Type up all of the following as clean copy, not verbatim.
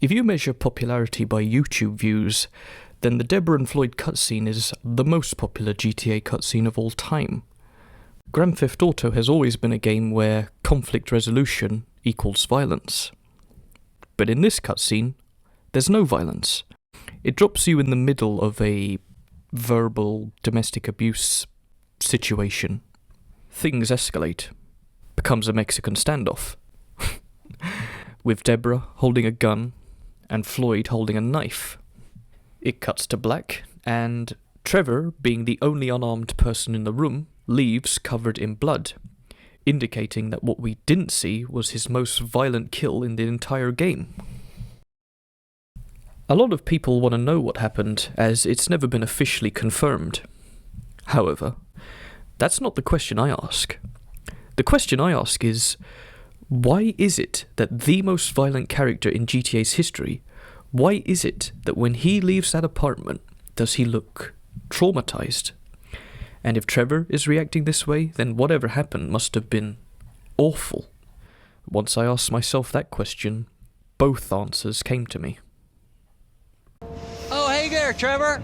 If you measure popularity by YouTube views, then the Debra and Floyd cutscene is the most popular GTA cutscene of all time. Grand Theft Auto has always been a game where conflict resolution equals violence. But in this cutscene, there's no violence. It drops you in the middle of a verbal domestic abuse situation. Things escalate. Becomes a Mexican standoff. With Debra holding a gun and Floyd holding a knife. It cuts to black, and Trevor, being the only unarmed person in the room, leaves covered in blood, indicating that what we didn't see was his most violent kill in the entire game. A lot of people want to know what happened, as it's never been officially confirmed. However, that's not the question I ask. The question I ask is, why is it that the most violent character in GTA's history, why is it that when he leaves that apartment, does he look traumatized? And if Trevor is reacting this way, then whatever happened must have been awful. Once I asked myself that question, both answers came to me. Oh, hey there, Trevor!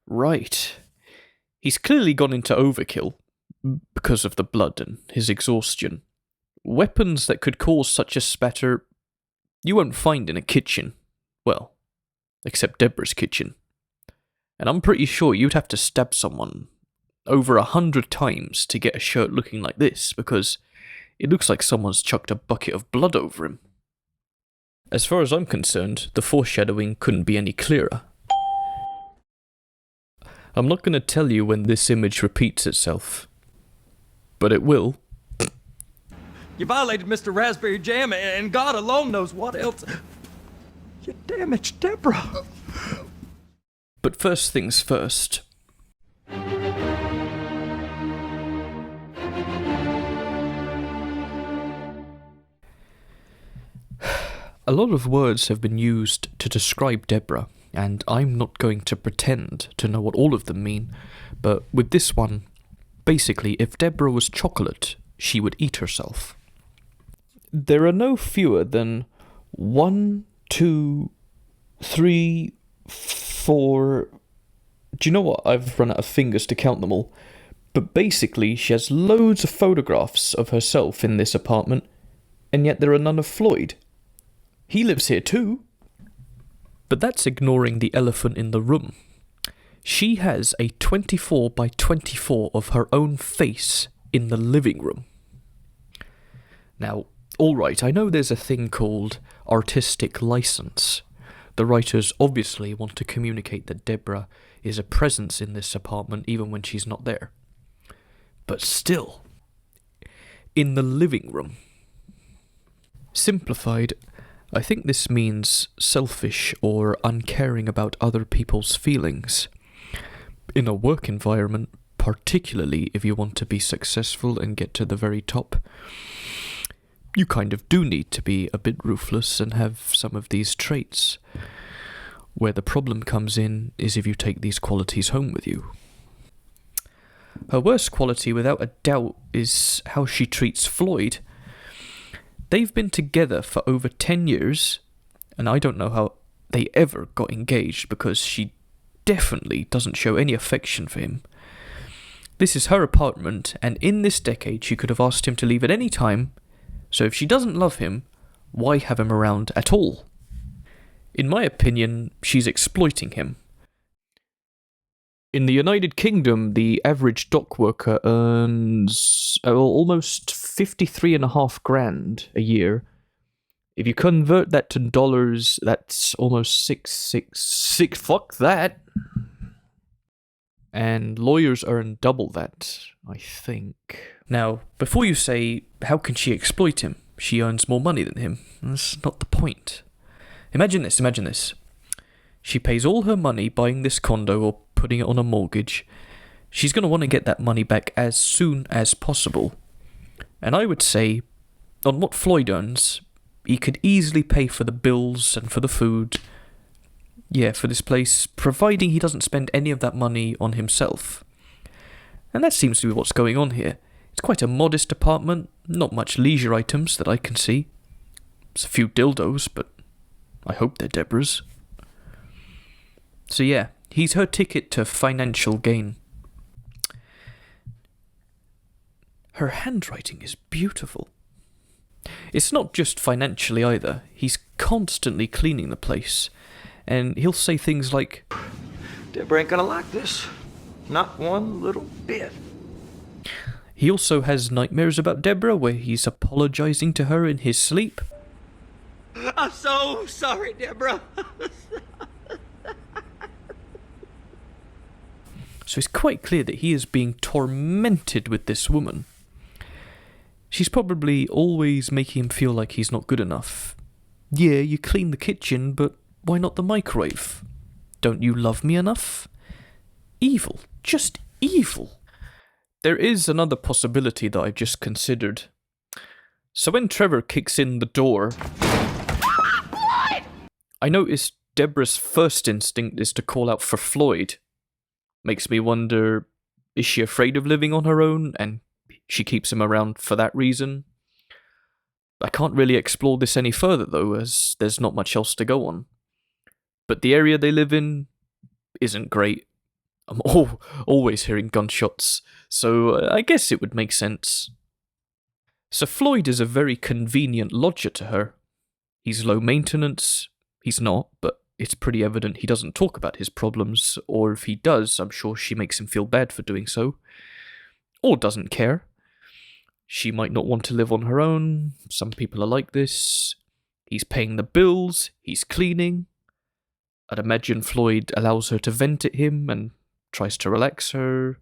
Right. He's clearly gone into overkill because of the blood and his exhaustion. Weapons that could cause such a spatter you won't find in a kitchen. Well, except Debra's kitchen. And I'm pretty sure you'd have to stab someone over 100 times to get a shirt looking like this, because it looks like someone's chucked a bucket of blood over him. As far as I'm concerned, the foreshadowing couldn't be any clearer. I'm not going to tell you when this image repeats itself, but it will. You violated Mr. Raspberry Jam, and God alone knows what else. You damaged Debra. But first things first. A lot of words have been used to describe Debra, and I'm not going to pretend to know what all of them mean, but with this one, basically, if Debra was chocolate, she would eat herself. There are no fewer than 1, 2, 3, 4... Do you know what? I've run out of fingers to count them all. But basically, she has loads of photographs of herself in this apartment, and yet there are none of Floyd. He lives here too. But that's ignoring the elephant in the room. She has a 24 by 24 of her own face in the living room. Now, alright, I know there's a thing called artistic license. The writers obviously want to communicate that Debra is a presence in this apartment even when she's not there. But still, in the living room. Simplified, I think this means selfish or uncaring about other people's feelings. In a work environment, particularly if you want to be successful and get to the very top, you kind of do need to be a bit ruthless and have some of these traits. Where the problem comes in is if you take these qualities home with you. Her worst quality, without a doubt, is how she treats Floyd. They've been together for over 10 years, and I don't know how they ever got engaged, because she definitely doesn't show any affection for him. This is her apartment, and in this decade she could have asked him to leave at any time, so if she doesn't love him, why have him around at all? In my opinion, she's exploiting him. In the United Kingdom, the average dock worker earns almost 53.5 grand a year. If you convert that to dollars, that's almost six. Fuck that. And lawyers earn double that, I think. Now, before you say, how can she exploit him? She earns more money than him. That's not the point. Imagine this. She pays all her money buying this condo or putting it on a mortgage. She's going to want to get that money back as soon as possible. And I would say, on what Floyd earns, he could easily pay for the bills and for the food. Yeah, for this place, providing he doesn't spend any of that money on himself. And that seems to be what's going on here. It's quite a modest apartment, not much leisure items that I can see. There's a few dildos, but I hope they're Debra's. So yeah, he's her ticket to financial gain. Her handwriting is beautiful. It's not just financially either. He's constantly cleaning the place, and he'll say things like, Debra ain't gonna like this. Not one little bit. He also has nightmares about Debra where he's apologizing to her in his sleep. I'm so sorry, Debra. So it's quite clear that he is being tormented with this woman. She's probably always making him feel like he's not good enough. Yeah, you clean the kitchen, but why not the microwave? Don't you love me enough? Evil. Just evil. There is another possibility that I've just considered. So when Trevor kicks in the door, I notice Debra's first instinct is to call out for Floyd. Makes me wonder, is she afraid of living on her own and she keeps him around for that reason? I can't really explore this any further though, as there's not much else to go on. But the area they live in isn't great. I'm always hearing gunshots, so I guess it would make sense. So Floyd is a very convenient lodger to her. He's low maintenance. He's not, but it's pretty evident he doesn't talk about his problems, or if he does, I'm sure she makes him feel bad for doing so. Or doesn't care. She might not want to live on her own. Some people are like this. He's paying the bills. He's cleaning. I'd imagine Floyd allows her to vent at him and tries to relax her.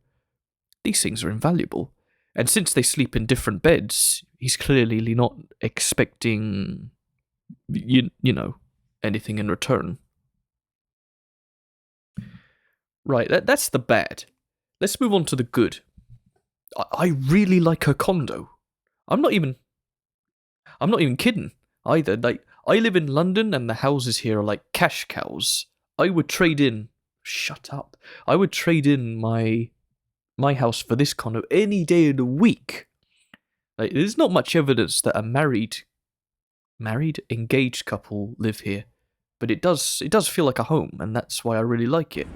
These things are invaluable. And since they sleep in different beds, he's clearly not expecting, you know, anything in return. Right, that's the bad. Let's move on to the good. I really like her condo. I'm not even kidding either. Like, I live in London and the houses here are like cash cows. I would trade in... Shut up. I would trade in my house for this condo any day of the week. Like, there's not much evidence that a engaged couple live here. But it does feel like a home, and that's why I really like it.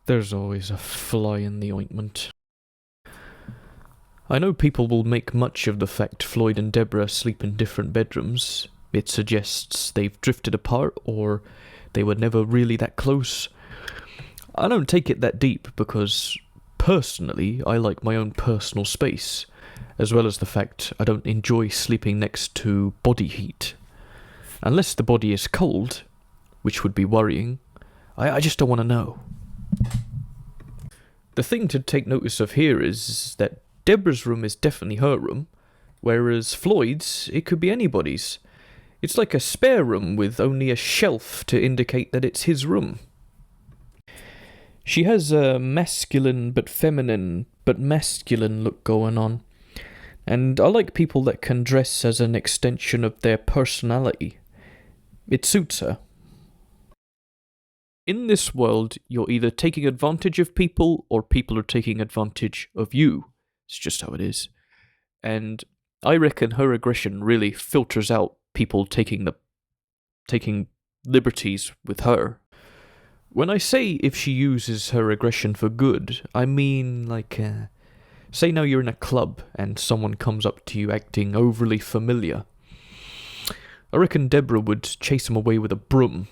There's always a fly in the ointment. I know people will make much of the fact Floyd and Debra sleep in different bedrooms. It suggests they've drifted apart, or they were never really that close. I don't take it that deep because, personally, I like my own personal space, as well as the fact I don't enjoy sleeping next to body heat. Unless the body is cold, which would be worrying, I just don't want to know. The thing to take notice of here is that Debra's room is definitely her room, whereas Floyd's, it could be anybody's. It's like a spare room with only a shelf to indicate that it's his room. She has a masculine but feminine but masculine look going on, and I like people that can dress as an extension of their personality. It suits her. In this world, you're either taking advantage of people or people are taking advantage of you. It's just how it is. And I reckon her aggression really filters out people taking liberties with her. When I say if she uses her aggression for good, I mean like, say now you're in a club and someone comes up to you acting overly familiar. I reckon Debra would chase him away with a broom.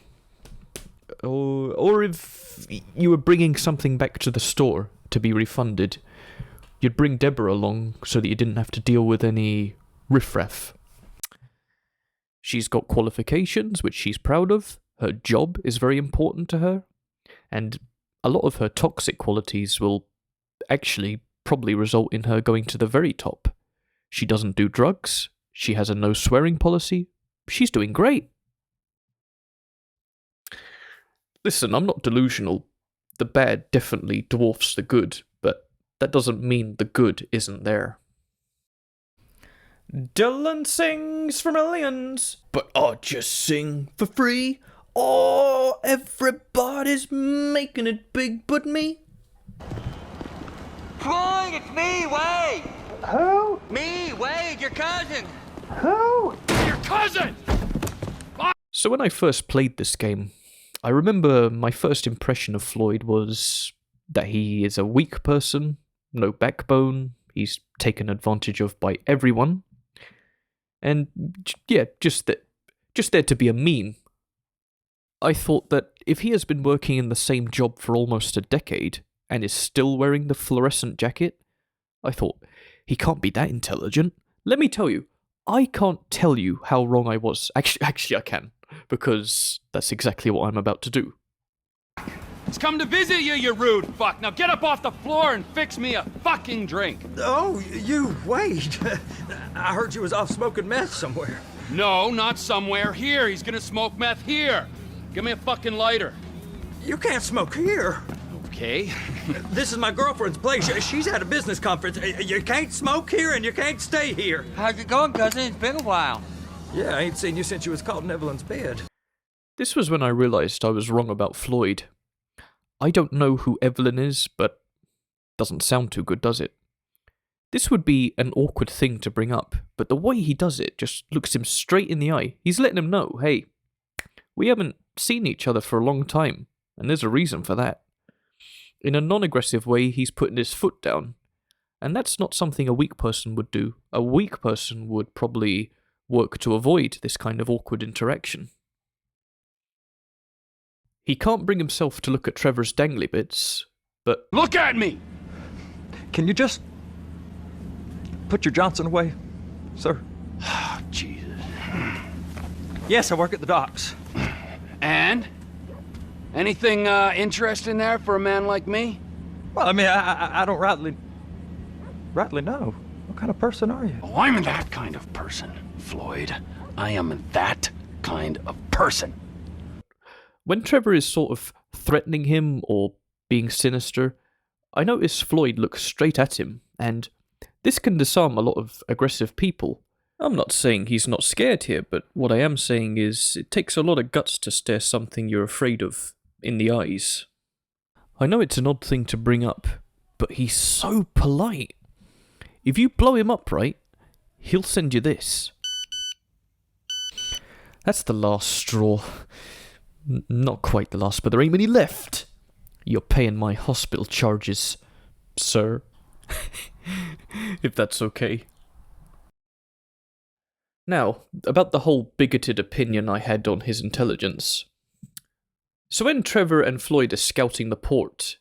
Or if you were bringing something back to the store to be refunded, you'd bring Debra along so that you didn't have to deal with any riffraff. She's got qualifications, which she's proud of. Her job is very important to her. And a lot of her toxic qualities will actually probably result in her going to the very top. She doesn't do drugs. She has a no swearing policy. She's doing great. Listen, I'm not delusional. The bad definitely dwarfs the good, but that doesn't mean the good isn't there. Dylan sings for millions, but I just sing for free. Oh, everybody's making it big but me. Floyd! morning, it's me, Wade. Who? Me, Wade, your cousin. Who? Your cousin! So when I first played this game, I remember my first impression of Floyd was that he is a weak person, no backbone, he's taken advantage of by everyone, and yeah, just there to be a meme. I thought that if he has been working in the same job for almost a decade and is still wearing the fluorescent jacket, I thought, he can't be that intelligent. Let me tell you, I can't tell you how wrong I was. Actually I can, because that's exactly what I'm about to do. He's come to visit you, you rude fuck. Now get up off the floor and fix me a fucking drink. Oh, you, Wade. I heard you was off smoking meth somewhere. No, not somewhere. Here. He's gonna smoke meth here. Give me a fucking lighter. You can't smoke here. Okay. This is my girlfriend's place. She's at a business conference. You can't smoke here and you can't stay here. How's it going, cousin? It's been a while. Yeah, I ain't seen you since you was caught in Evelyn's bed. This was when I realised I was wrong about Floyd. I don't know who Evelyn is, but doesn't sound too good, does it? This would be an awkward thing to bring up, but the way he does it just looks him straight in the eye. He's letting him know, hey, we haven't seen each other for a long time, and there's a reason for that. In a non-aggressive way, he's putting his foot down, and that's not something a weak person would do. A weak person would probably work to avoid this kind of awkward interaction. He can't bring himself to look at Trevor's dangly bits, but... Look at me! Can you just put your Johnson away, sir? Oh, Jesus. Yes, I work at the docks. And? Anything interesting there for a man like me? Well, I mean, I don't rightly know. What kind of person are you? Oh, I'm that kind of person, Floyd. I am that kind of person. When Trevor is sort of threatening him or being sinister, I notice Floyd looks straight at him, and this can disarm a lot of aggressive people. I'm not saying he's not scared here, but what I am saying is it takes a lot of guts to stare something you're afraid of in the eyes. I know it's an odd thing to bring up, but he's so polite. If you blow him up right, he'll send you this. That's the last straw. Not quite the last, but there ain't many left. You're paying my hospital charges, sir. If that's okay. Now, about the whole bigoted opinion I had on his intelligence. So when Trevor and Floyd are scouting the port,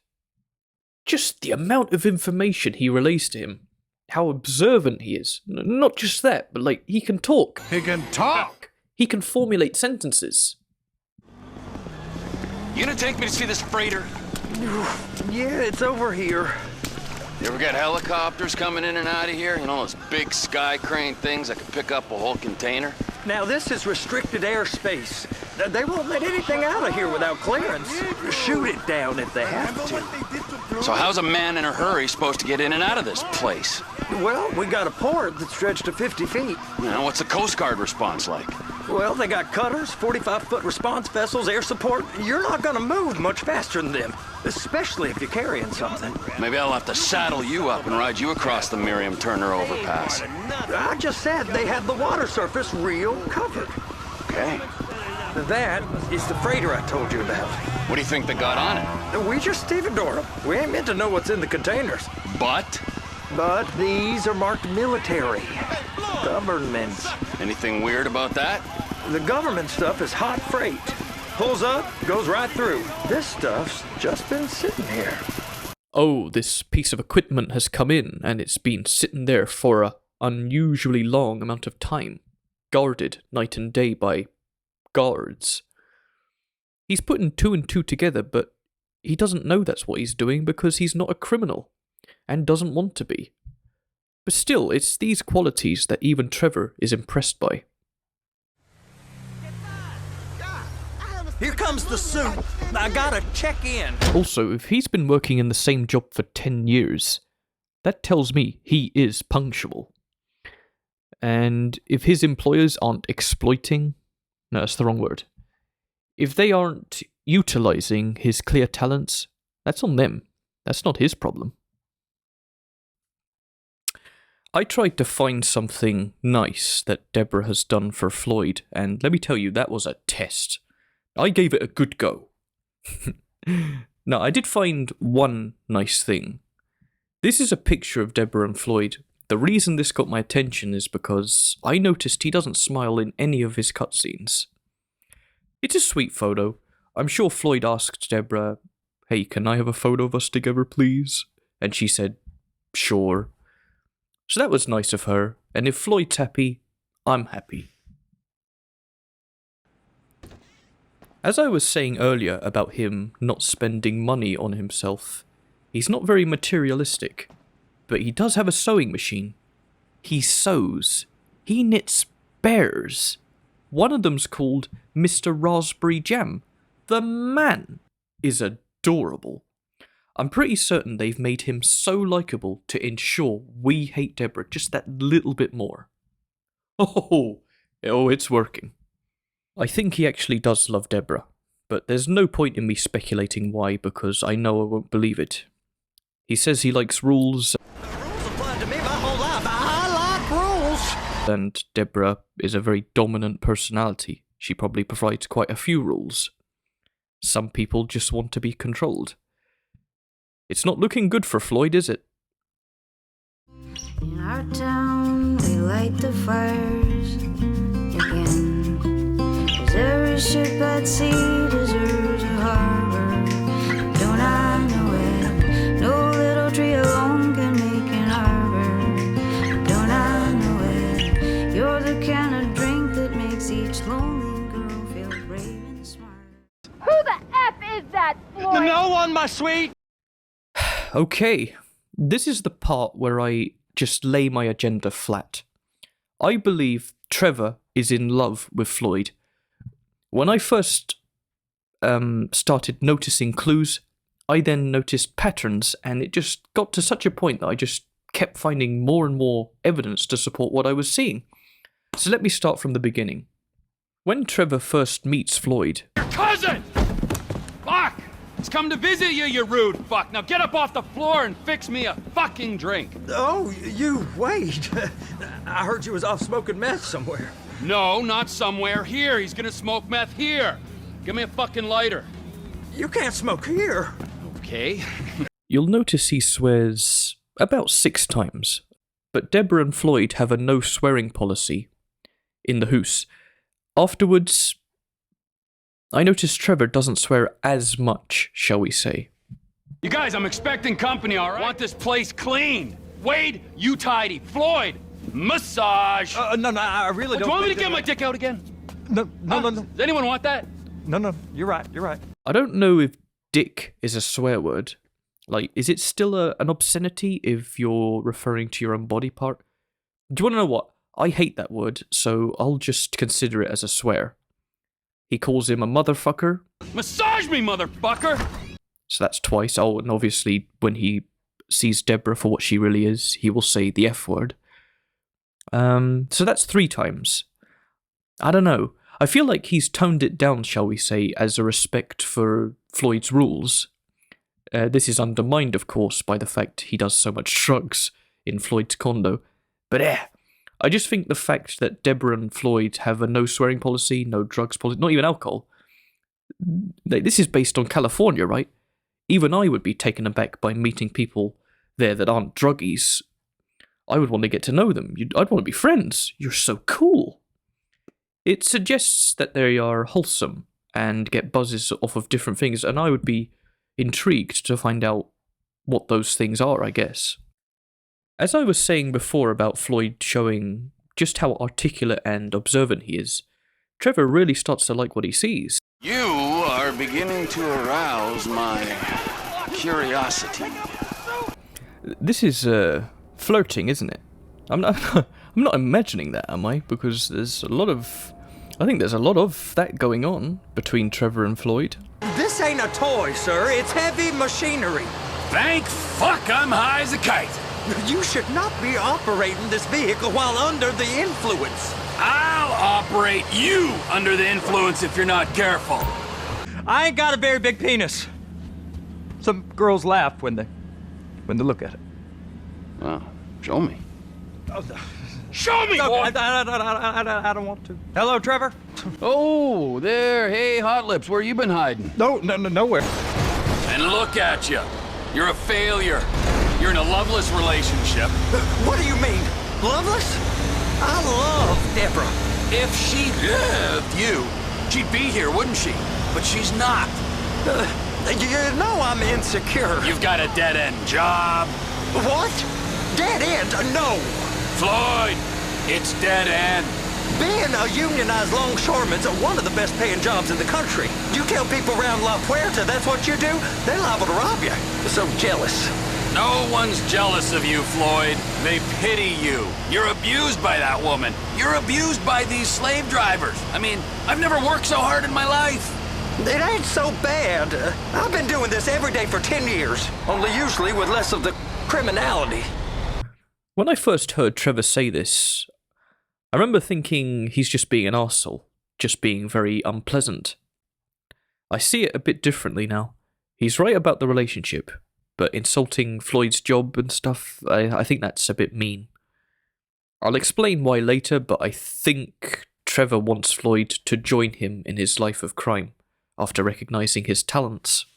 just the amount of information he relays to him, how observant he is. Not just that, but like, he can talk. He can talk! He can formulate sentences. You gonna take me to see this freighter? Yeah, it's over here. You ever got helicopters coming in and out of here? You know, those big sky crane things that can pick up a whole container? Now, this is restricted airspace. They won't let anything out of here without clearance. Shoot it down if they have to. So how's a man in a hurry supposed to get in and out of this place? Well, we got a port that's stretched to 50 feet. You know, what's the Coast Guard response like? Well, they got cutters, 45-foot response vessels, air support. You're not gonna move much faster than them, especially if you're carrying something. Maybe I'll have to saddle you up and ride you across the Miriam Turner overpass. I just said they had the water surface real covered. Okay. That is the freighter I told you about. What do you think they got on it? We just stevedore them. We ain't meant to know what's in the containers. But? But these are marked military. Government. Anything weird about that? The government stuff is hot freight. Pulls up, goes right through. This stuff's just been sitting here. Oh, this piece of equipment has come in and it's been sitting there for a unusually long amount of time, guarded night and day by guards. He's putting two and two together, but he doesn't know that's what he's doing because he's not a criminal and doesn't want to be. But still, it's these qualities that even Trevor is impressed by. Here comes the suit. I gotta check in. Also, if he's been working in the same job for 10 years, that tells me he is punctual. And if his employers aren't exploiting... No, that's the wrong word. If they aren't utilizing his clear talents, that's on them. That's not his problem. I tried to find something nice that Debra has done for Floyd, and let me tell you, that was a test. I gave it a good go. Now, I did find one nice thing. This is a picture of Debra and Floyd. The reason this got my attention is because I noticed he doesn't smile in any of his cutscenes. It's a sweet photo. I'm sure Floyd asked Debra, "Hey, can I have a photo of us together, please?" And she said, "Sure." So that was nice of her, and if Floyd's happy, I'm happy. As I was saying earlier about him not spending money on himself, he's not very materialistic, but he does have a sewing machine. He sews. He knits bears. One of them's called Mr. Raspberry Jam. The man is adorable. I'm pretty certain they've made him so likeable to ensure we hate Debra just that little bit more. Oh, it's working. I think he actually does love Debra, but there's no point in me speculating why because I know I won't believe it. He says he likes rules. Rules applied to me my whole life. I like rules. And Debra is a very dominant personality. She probably provides quite a few rules. Some people just want to be controlled. It's not looking good for Floyd, is it? In our town, we light the fires again. 'Cause every ship at sea deserves a harbor. Don't I know it? No little tree alone can make an arbor. Don't I know it? You're the kind of drink that makes each lonely girl feel brave and smart. Who the F is that, Floyd? No one, my sweet. Okay, this is the part where I just lay my agenda flat. I believe Trevor is in love with Floyd. When I first started noticing clues, I then noticed patterns, and it just got to such a point that I just kept finding more and more evidence to support what I was seeing. So let me start from the beginning. When Trevor first meets Floyd... Your cousin! Fuck! He's come to visit you, you rude fuck. Now get up off the floor and fix me a fucking drink. Oh, you wait. I heard you was off smoking meth somewhere. No, not somewhere. Here. He's gonna smoke meth here. Give me a fucking lighter. You can't smoke here. Okay. You'll notice he swears about 6 times, but Debra and Floyd have a no swearing policy in the house. Afterwards, I noticed Trevor doesn't swear as much, shall we say. You guys, I'm expecting company, all right? I want this place clean. Wade, you tidy. Floyd, massage. No, I really Do don't. you want me to think get my dick out again? No. Does anyone want that? No, you're right. I don't know if dick is a swear word. Like, is it still an obscenity if you're referring to your own body part? Do you want to know what? I hate that word, so I'll just consider it as a swear. He calls him a motherfucker. Massage me, motherfucker! So that's twice. Oh, and obviously when he sees Debra for what she really is, he will say the F word. So that's 3 times. I don't know. I feel like he's toned it down, shall we say, as a respect for Floyd's rules. This is undermined, of course, by the fact he does so much drugs in Floyd's condo. But I just think the fact that Debra and Floyd have a no swearing policy, no drugs policy, not even alcohol. This is based on California, right? Even I would be taken aback by meeting people there that aren't druggies. I would want to get to know them. I'd want to be friends. You're so cool. It suggests that they are wholesome and get buzzes off of different things, and I would be intrigued to find out what those things are, I guess. As I was saying before about Floyd showing just how articulate and observant he is, Trevor really starts to like what he sees. You are beginning to arouse my curiosity. This is flirting, isn't it? I'm not imagining that, am I? Because I think there's a lot of that going on between Trevor and Floyd. This ain't a toy, sir. It's heavy machinery. Thank fuck I'm high as a kite. You should not be operating this vehicle while under the influence. I'll operate you under the influence if you're not careful. I ain't got a very big penis. Some girls laugh when they look at it. Well, show me. Show me, No, boy! I don't want to. Hello, Trevor? Oh, there. Hey, Hot Lips, where you been hiding? Nowhere. And look at you. You're a failure. You're in a loveless relationship. What do you mean? Loveless? I love Debra. If she loved you, she'd be here, wouldn't she? But she's not. You know I'm insecure. You've got a dead-end job. What? Dead end? No. Floyd, it's dead end. Being a unionized longshoreman's one of the best paying jobs in the country. You tell people around La Puerta that's what you do, they're liable to rob you. They're so jealous. No one's jealous of you, Floyd. They pity you. You're abused by that woman. You're abused by these slave drivers. I mean, I've never worked so hard in my life. It ain't so bad. I've been doing this every day for 10 years, only usually with less of the criminality. When I first heard Trevor say this, I remember thinking he's just being an arsehole, just being very unpleasant. I see it a bit differently now. He's right about the relationship, but insulting Floyd's job and stuff, I think that's a bit mean. I'll explain why later, but I think Trevor wants Floyd to join him in his life of crime, after recognising his talents.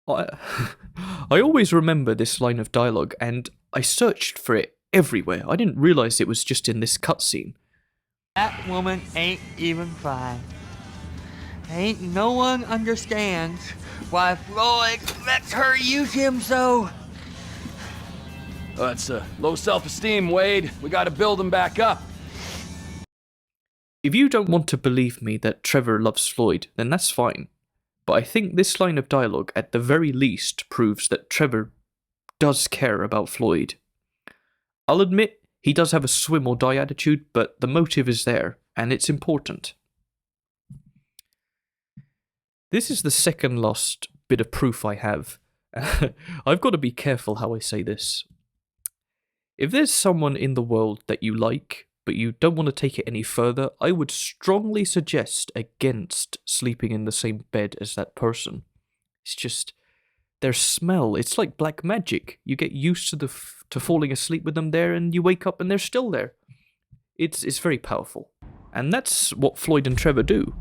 I always remember this line of dialogue, and I searched for it everywhere. I didn't realise it was just in this cutscene. That woman ain't even fine. Ain't no one understands why Floyd lets her use him so. That's low self-esteem, Wade. We gotta build him back up. If you don't want to believe me that Trevor loves Floyd, then that's fine. But I think this line of dialogue at the very least proves that Trevor does care about Floyd. I'll admit he does have a swim or die attitude, but the motive is there, and it's important. This is the second last bit of proof I have. I've got to be careful how I say this. If there's someone in the world that you like, but you don't want to take it any further, I would strongly suggest against sleeping in the same bed as that person. It's just their smell. It's like black magic. You get used to falling asleep with them there, and you wake up and they're still there. It's very powerful, and that's what Floyd and Trevor do.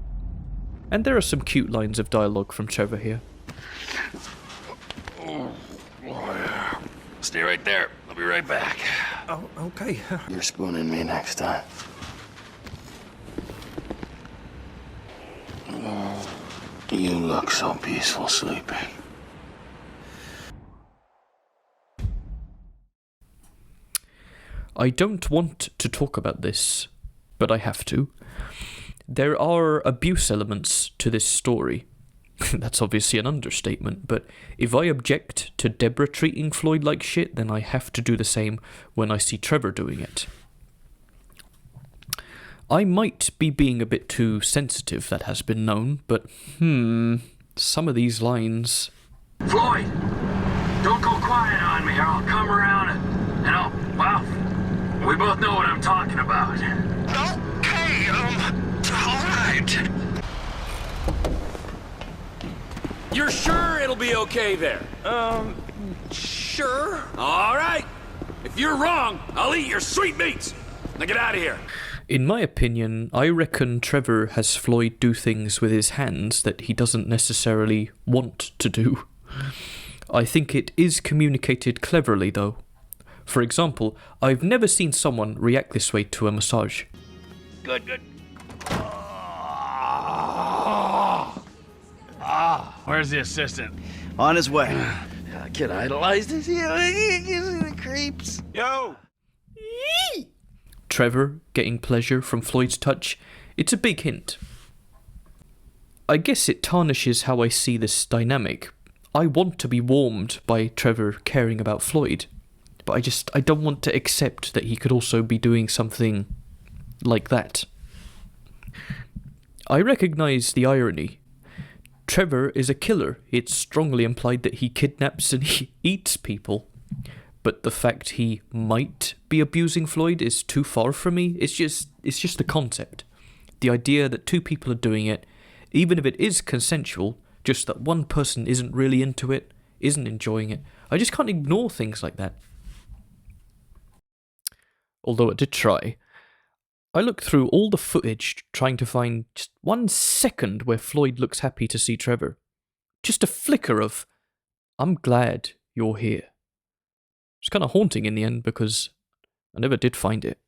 And there are some cute lines of dialogue from Trevor here. Stay right there. I'll be right back. Oh, okay. You're spooning me next time. Oh, you look so peaceful sleeping. I don't want to talk about this, but I have to. There are abuse elements to this story. That's obviously an understatement, but if I object to Debra treating Floyd like shit, then I have to do the same when I see Trevor doing it. I might be being a bit too sensitive, that has been known, but some of these lines... Floyd, don't go quiet on me or I'll come around and I'll, well, we both know what I'm talking about. Okay, all right. You're sure it'll be okay there? Sure. All right. If you're wrong, I'll eat your sweetmeats. Now get out of here. In my opinion, I reckon Trevor has Floyd do things with his hands that he doesn't necessarily want to do. I think it is communicated cleverly, though. For example, I've never seen someone react this way to a massage. Good. Where's the assistant? On his way. Kid idolized this. He gives me the creeps. Yo! Trevor getting pleasure from Floyd's touch, it's a big hint. I guess it tarnishes how I see this dynamic. I want to be warmed by Trevor caring about Floyd, but I don't want to accept that he could also be doing something like that. I recognise the irony. Trevor is a killer. It's strongly implied that he kidnaps and he eats people. But the fact he might be abusing Floyd is too far for me. It's just the concept. The idea that two people are doing it, even if it is consensual, just that one person isn't really into it, isn't enjoying it. I just can't ignore things like that. although I did try. I looked through all the footage trying to find just 1 second where Floyd looks happy to see Trevor. Just a flicker of, I'm glad you're here. It's kind of haunting in the end because I never did find it.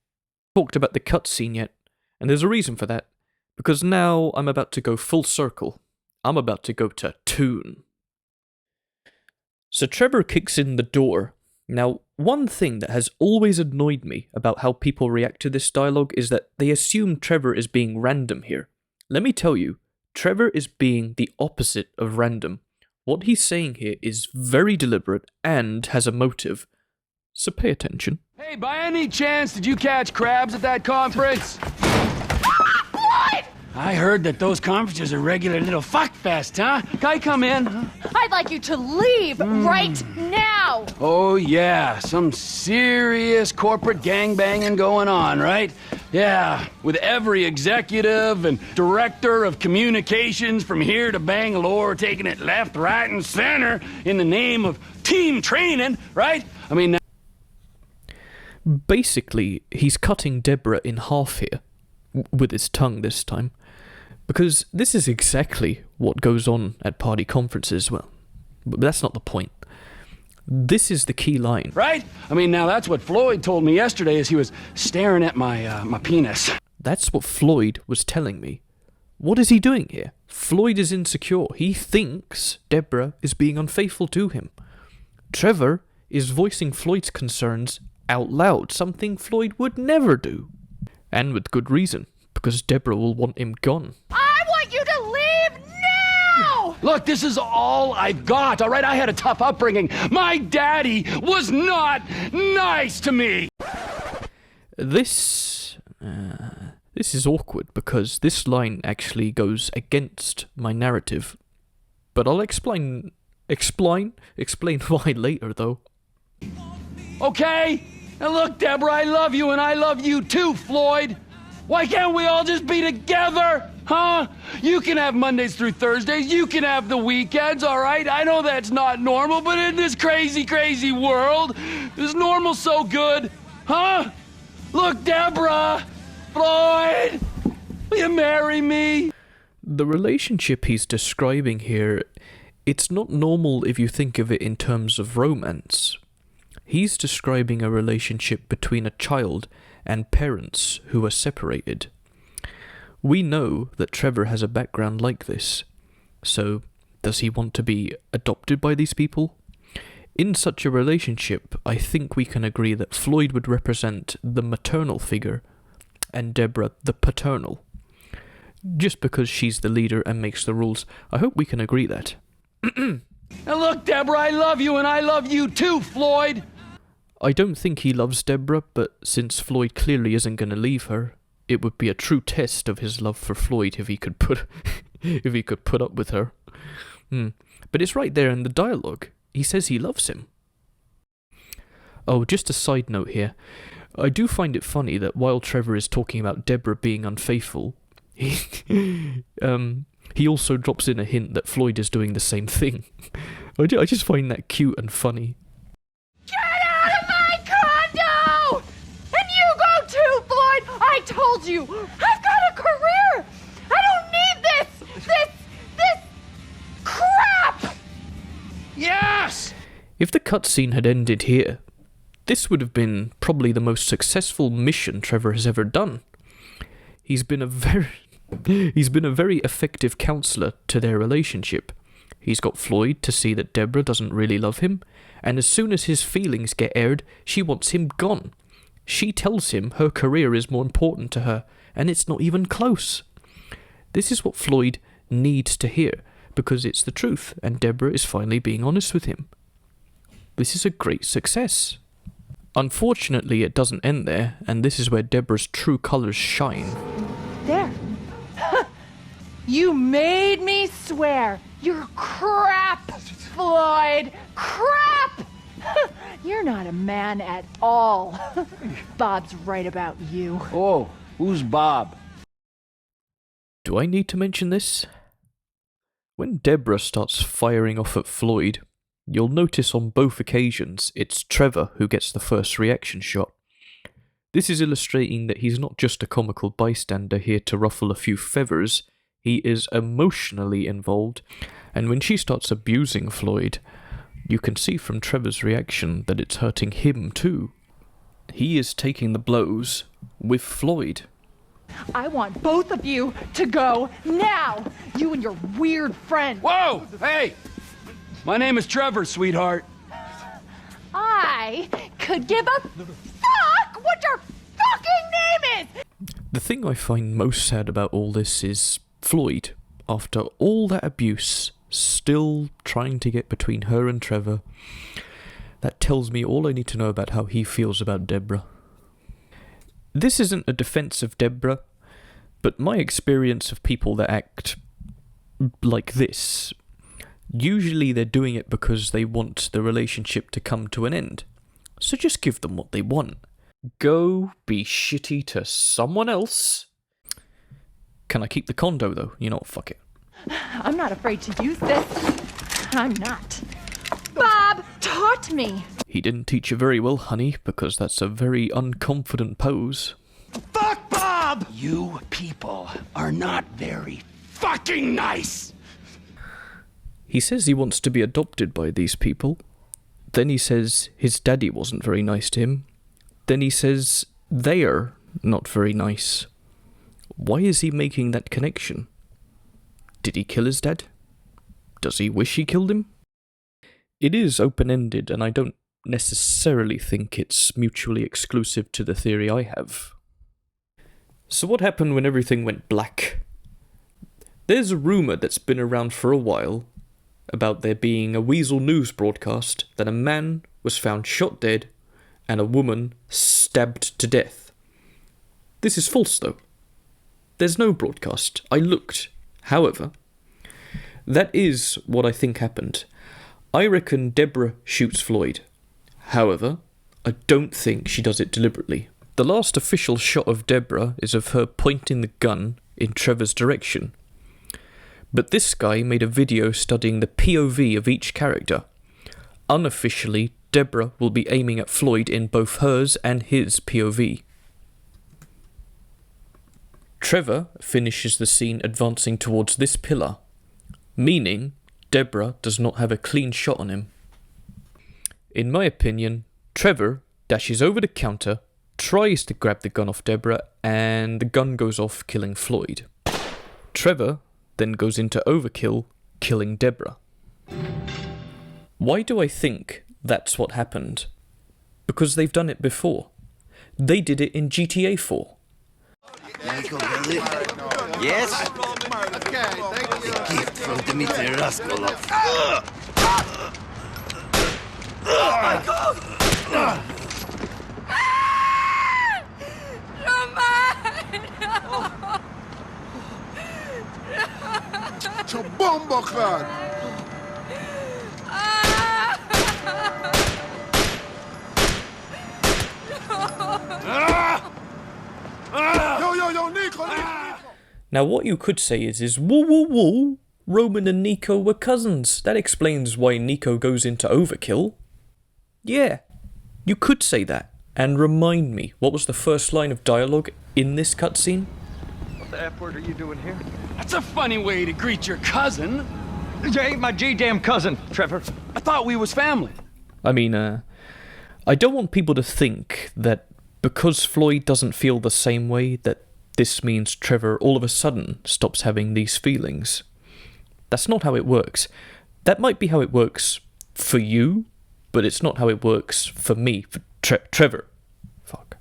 Talked about the cutscene yet, and there's a reason for that, because now I'm about to go full circle. I'm about to go to Toon. So Trevor kicks in the door. Now, one thing that has always annoyed me about how people react to this dialogue is that they assume Trevor is being random here. Let me tell you, Trevor is being the opposite of random. What he's saying here is very deliberate and has a motive. So pay attention. Hey, by any chance, did you catch crabs at that conference? Floyd! I heard that those conferences are regular little fuck fest, huh? Can I come in? I'd like you to leave right now! Oh, yeah, some serious corporate gangbanging going on, right? Yeah, with every executive and director of communications from here to Bangalore taking it left, right, and center in the name of team training, right? I mean... Basically, he's cutting Debra in half here, with his tongue this time, because this is exactly what goes on at party conferences. Well, but that's not the point. This is the key line. Right? I mean, now that's what Floyd told me yesterday as he was staring at my penis. That's what Floyd was telling me. What is he doing here? Floyd is insecure. He thinks Debra is being unfaithful to him. Trevor is voicing Floyd's concerns out loud, something Floyd would never do. And with good reason, because Debra will want him gone. I want you to leave now! Look, this is all I've got, all right? I had a tough upbringing. My daddy was not nice to me. This is awkward because this line actually goes against my narrative. But I'll explain why later though. Okay? Now look, Debra, I love you and I love you too, Floyd. Why can't we all just be together? Huh? You can have Mondays through Thursdays. You can have the weekends, all right? I know that's not normal, but in this crazy, crazy world, is normal so good? Huh? Look, Debra! Floyd! Will you marry me? The relationship he's describing here, it's not normal if you think of it in terms of romance. He's describing a relationship between a child and parents who are separated. We know that Trevor has a background like this, so does he want to be adopted by these people? In such a relationship, I think we can agree that Floyd would represent the maternal figure and Debra the paternal. Just because she's the leader and makes the rules, I hope we can agree that. Now look, Debra, I love you and I love you too, Floyd. I don't think he loves Debra, but since Floyd clearly isn't going to leave her, it would be a true test of his love for Floyd if he could put up with her. But it's right there in the dialogue. He says he loves him. Oh, just a side note here. I do find it funny that while Trevor is talking about Debra being unfaithful, he also drops in a hint that Floyd is doing the same thing. I just find that cute and funny. I told you! I've got a career! I don't need this crap! Yes! If the cutscene had ended here, this would have been probably the most successful mission Trevor has ever done. He's been a very effective counselor to their relationship. He's got Floyd to see that Debra doesn't really love him, and as soon as his feelings get aired, she wants him gone. She tells him her career is more important to her, and it's not even close. This is what Floyd needs to hear, because it's the truth, and Debra is finally being honest with him. This is a great success. Unfortunately, it doesn't end there, and this is where Debra's true colours shine. There. You made me swear. You're crap, Floyd. Crap! You're not a man at all. Bob's right about you. Oh, who's Bob? Do I need to mention this? When Debra starts firing off at Floyd, you'll notice on both occasions it's Trevor who gets the first reaction shot. This is illustrating that he's not just a comical bystander here to ruffle a few feathers, he is emotionally involved, and when she starts abusing Floyd, you can see from Trevor's reaction that it's hurting him too. He is taking the blows with Floyd. I want both of you to go now. You and your weird friend. Whoa! Hey! My name is Trevor, sweetheart. I could give a fuck what your fucking name is. The thing I find most sad about all this is Floyd, after all that abuse, still trying to get between her and Trevor. That tells me all I need to know about how he feels about Debra. This isn't a defense of Debra, but my experience of people that act like this, usually they're doing it because they want the relationship to come to an end. So just give them what they want. Go be shitty to someone else. Can I keep the condo though? You know, fuck it. I'm not afraid to use this. I'm not. Bob taught me. He didn't teach you very well, honey, because that's a very unconfident pose. Fuck Bob! You people are not very fucking nice! He says he wants to be adopted by these people. Then he says his daddy wasn't very nice to him. Then he says they're not very nice. Why is he making that connection? Did he kill his dad? Does he wish he killed him? It is open-ended, and I don't necessarily think it's mutually exclusive to the theory I have. So what happened when everything went black? There's a rumour that's been around for a while about there being a Weasel News broadcast that a man was found shot dead and a woman stabbed to death. This is false though. There's no broadcast. I looked. However, that is what I think happened. I reckon Debra shoots Floyd. However, I don't think she does it deliberately. The last official shot of Debra is of her pointing the gun in Trevor's direction. But this guy made a video studying the POV of each character. Unofficially, Debra will be aiming at Floyd in both hers and his POV. Trevor finishes the scene advancing towards this pillar, meaning Debra does not have a clean shot on him. In my opinion, Trevor dashes over the counter, tries to grab the gun off Debra, and the gun goes off, killing Floyd. Trevor then goes into overkill, killing Debra. Why do I think that's what happened? Because they've done it before. They did it in GTA 4. Yes? Gift from Dmitry Raskolov. Čo bomboklad! Yo, Nico! Now what you could say is woo woo woo, Roman and Nico were cousins. That explains why Nico goes into overkill. Yeah, you could say that. And remind me, what was the first line of dialogue in this cutscene? What the F word are you doing here? That's a funny way to greet your cousin. You ain't my G-damn cousin, Trevor. I thought we was family. I mean, I don't want people to think that because Floyd doesn't feel the same way, that this means Trevor all of a sudden stops having these feelings. That's not how it works. That might be how it works for you, but it's not how it works for me, for Trevor. Fuck.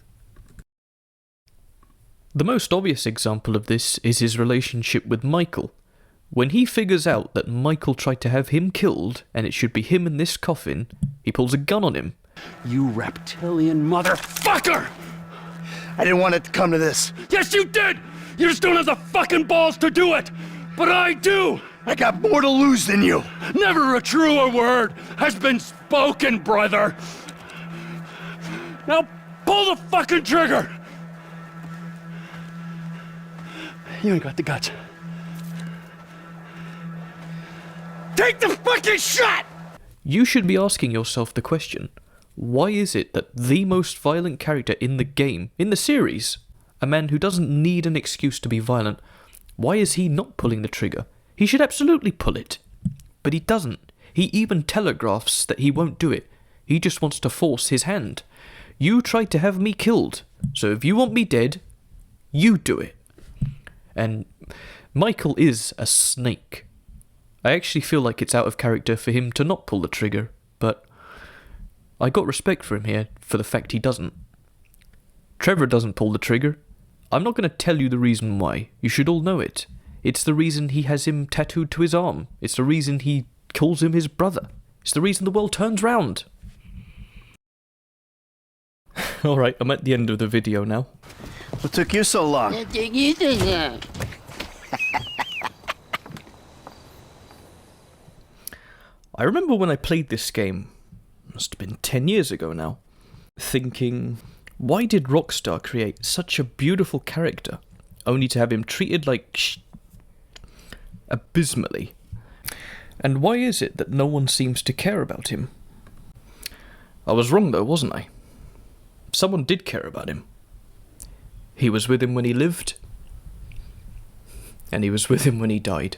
The most obvious example of this is his relationship with Michael. When he figures out that Michael tried to have him killed, and it should be him in this coffin, he pulls a gun on him. You reptilian motherfucker! I didn't want it to come to this. Yes, you did! You just don't have the fucking balls to do it! But I do! I got more to lose than you. Never a truer word has been spoken, brother! Now pull the fucking trigger! You ain't got the guts. Take the fucking shot! You should be asking yourself the question, Why is it that the most violent character in the game, in the series, a man who doesn't need an excuse to be violent, why is he not pulling the trigger? He should absolutely pull it. But he doesn't. He even telegraphs that he won't do it. He just wants to force his hand. You tried to have me killed, so if you want me dead, you do it. And Michael is a snake. I actually feel like it's out of character for him to not pull the trigger, but I got respect for him here for the fact he doesn't. Trevor doesn't pull the trigger. I'm not going to tell you the reason why. You should all know it. It's the reason he has him tattooed to his arm. It's the reason he calls him his brother. It's the reason the world turns round. Alright, I'm at the end of the video now. What took you so long? I remember when I played this game, must have been 10 years ago now, thinking, why did Rockstar create such a beautiful character, only to have him treated like abysmally? And why is it that no one seems to care about him? I was wrong though, wasn't I? Someone did care about him. He was with him when he lived, and he was with him when he died.